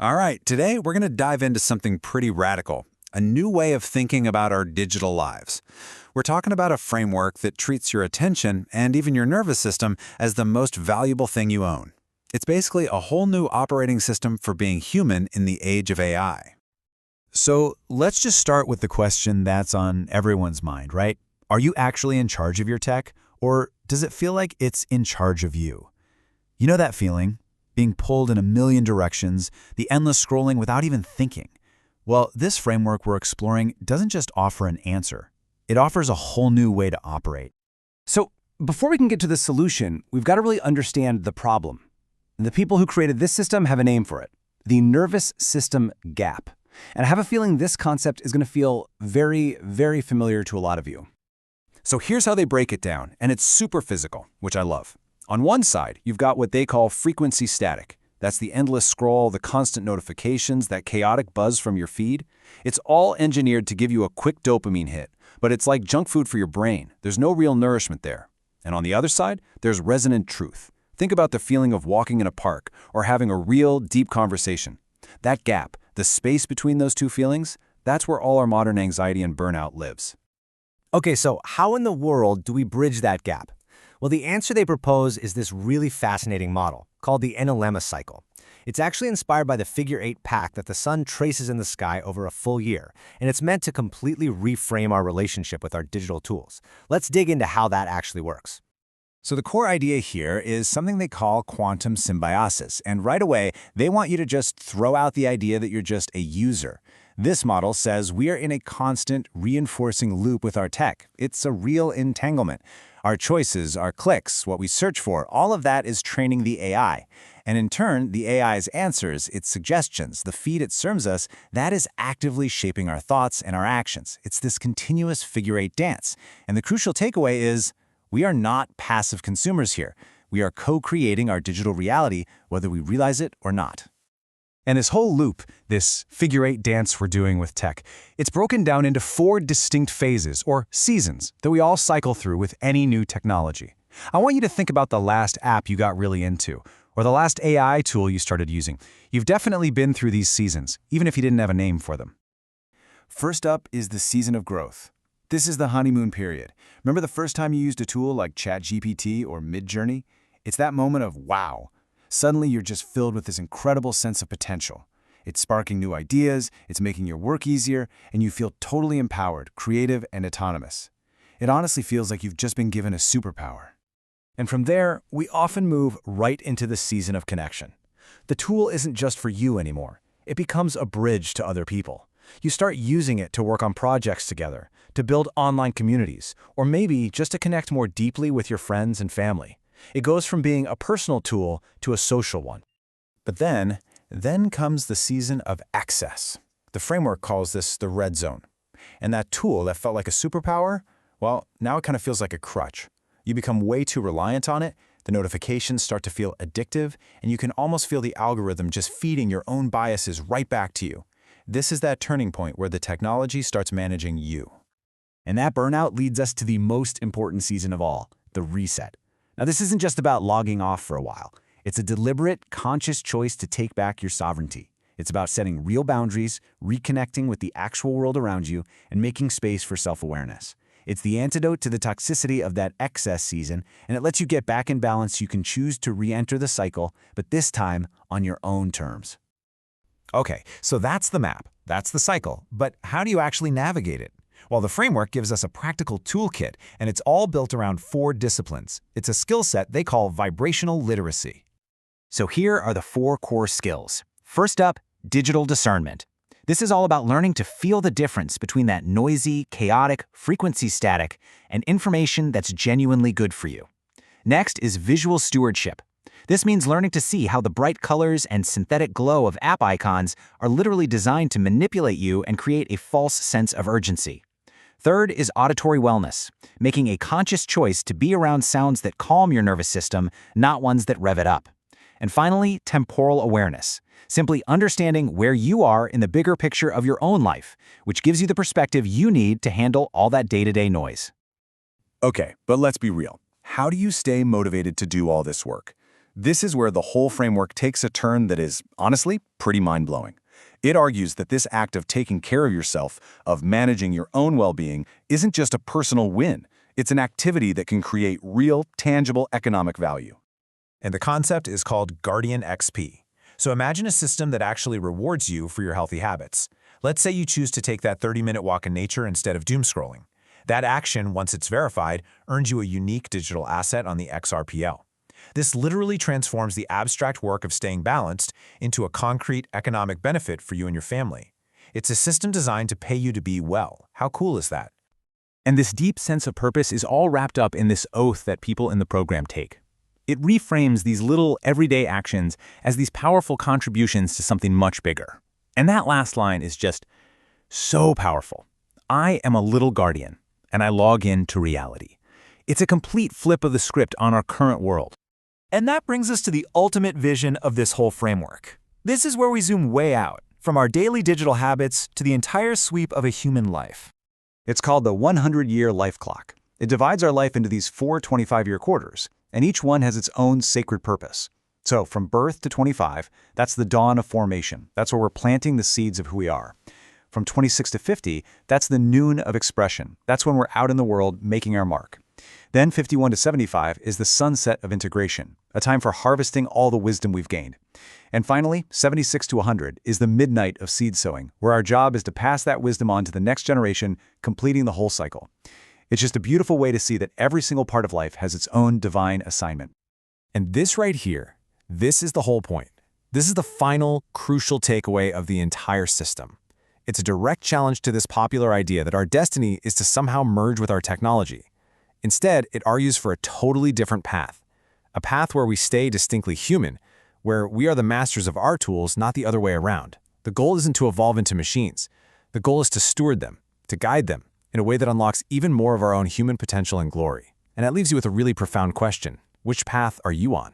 All right, today we're going to dive into something pretty radical, a new way of thinking about our digital lives. We're talking about a framework that treats your attention and even your nervous system as the most valuable thing you own. It's basically a whole new operating system for being human in the age of AI. So let's just start with the question that's on everyone's mind, right? Are you actually in charge of your tech, or does it feel like it's in charge of you? You know that feeling? Being pulled in a million directions, the endless scrolling without even thinking. Well, this framework we're exploring doesn't just offer an answer. It offers a whole new way to operate. So before we can get to the solution, we've got to really understand the problem. The people who created this system have a name for it, the nervous system gap. And I have a feeling this concept is going to feel very, very familiar to a lot of you. So here's how they break it down, and it's super physical, which I love. On one side, you've got what they call frequency static. That's the endless scroll, the constant notifications, that chaotic buzz from your feed. It's all engineered to give you a quick dopamine hit, but it's like junk food for your brain. There's no real nourishment there. And on the other side, there's resonant truth. Think about the feeling of walking in a park or having a real, deep conversation. That gap, the space between those two feelings, that's where all our modern anxiety and burnout lives. Okay, so how in the world do we bridge that gap? Well, the answer they propose is this really fascinating model called the NLMA cycle. It's actually inspired by the figure-8 path that the sun traces in the sky over a full year, and it's meant to completely reframe our relationship with our digital tools. Let's dig into how that actually works. So the core idea here is something they call quantum symbiosis, and right away, they want you to just throw out the idea that you're just a user. This model says we are in a constant reinforcing loop with our tech. It's a real entanglement. Our choices, our clicks, what we search for, all of that is training the AI. And in turn, the AI's answers, its suggestions, the feed it serves us, that is actively shaping our thoughts and our actions. It's this continuous figure-8 dance. And the crucial takeaway is, we are not passive consumers here. We are co-creating our digital reality, whether we realize it or not. And this whole loop, this figure-8 dance we're doing with tech, it's broken down into 4 distinct phases, or seasons, that we all cycle through with any new technology. I want you to think about the last app you got really into, or the last AI tool you started using. You've definitely been through these seasons, even if you didn't have a name for them. First up is the season of growth. This is the honeymoon period. Remember the first time you used a tool like ChatGPT or Midjourney? It's that moment of wow. Suddenly, you're just filled with this incredible sense of potential. It's sparking new ideas, it's making your work easier, and you feel totally empowered, creative, and autonomous. It honestly feels like you've just been given a superpower. And from there, we often move right into the season of connection. The tool isn't just for you anymore. It becomes a bridge to other people. You start using it to work on projects together, to build online communities, or maybe just to connect more deeply with your friends and family. It goes from being a personal tool to a social one. But then comes the season of excess. The framework calls this the red zone. And that tool that felt like a superpower, well, now it kind of feels like a crutch. You become way too reliant on it, the notifications start to feel addictive, and you can almost feel the algorithm just feeding your own biases right back to you. This is that turning point where the technology starts managing you. And that burnout leads us to the most important season of all, the reset. Now, this isn't just about logging off for a while. It's a deliberate, conscious choice to take back your sovereignty. It's about setting real boundaries, reconnecting with the actual world around you, and making space for self-awareness. It's the antidote to the toxicity of that excess season, and it lets you get back in balance. You can choose to re-enter the cycle, but this time on your own terms. Okay, so that's the map, that's the cycle, but how do you actually navigate it? Well, the framework gives us a practical toolkit, and it's all built around 4 disciplines. It's a skill set they call vibrational literacy. So here are the 4 core skills. First up, digital discernment. This is all about learning to feel the difference between that noisy, chaotic, frequency static and information that's genuinely good for you. Next is visual stewardship. This means learning to see how the bright colors and synthetic glow of app icons are literally designed to manipulate you and create a false sense of urgency. Third is auditory wellness, making a conscious choice to be around sounds that calm your nervous system, not ones that rev it up. And finally, temporal awareness, simply understanding where you are in the bigger picture of your own life, which gives you the perspective you need to handle all that day-to-day noise. Okay, but let's be real. How do you stay motivated to do all this work? This is where the whole framework takes a turn that is, honestly, pretty mind-blowing. It argues that this act of taking care of yourself, of managing your own well-being, isn't just a personal win. It's an activity that can create real, tangible economic value. And the concept is called Guardian XP. So imagine a system that actually rewards you for your healthy habits. Let's say you choose to take that 30-minute walk in nature instead of doom scrolling. That action, once it's verified, earns you a unique digital asset on the XRPL. This literally transforms the abstract work of staying balanced into a concrete economic benefit for you and your family. It's a system designed to pay you to be well. How cool is that? And this deep sense of purpose is all wrapped up in this oath that people in the program take. It reframes these little everyday actions as these powerful contributions to something much bigger. And that last line is just so powerful. I am a little guardian, and I log in to reality. It's a complete flip of the script on our current world. And that brings us to the ultimate vision of this whole framework. This is where we zoom way out, from our daily digital habits to the entire sweep of a human life. It's called the 100-year life clock. It divides our life into these 4 25-year quarters, and each one has its own sacred purpose. So from birth to 25, that's the dawn of formation. That's where we're planting the seeds of who we are. From 26 to 50, that's the noon of expression. That's when we're out in the world making our mark. Then 51 to 75 is the sunset of integration, a time for harvesting all the wisdom we've gained. And finally, 76 to 100 is the midnight of seed sowing, where our job is to pass that wisdom on to the next generation, completing the whole cycle. It's just a beautiful way to see that every single part of life has its own divine assignment. And this right here, this is the whole point. This is the final, crucial takeaway of the entire system. It's a direct challenge to this popular idea that our destiny is to somehow merge with our technology. Instead, it argues for a totally different path. A path where we stay distinctly human, where we are the masters of our tools, not the other way around. The goal isn't to evolve into machines. The goal is to steward them, to guide them, in a way that unlocks even more of our own human potential and glory. And that leaves you with a really profound question. Which path are you on?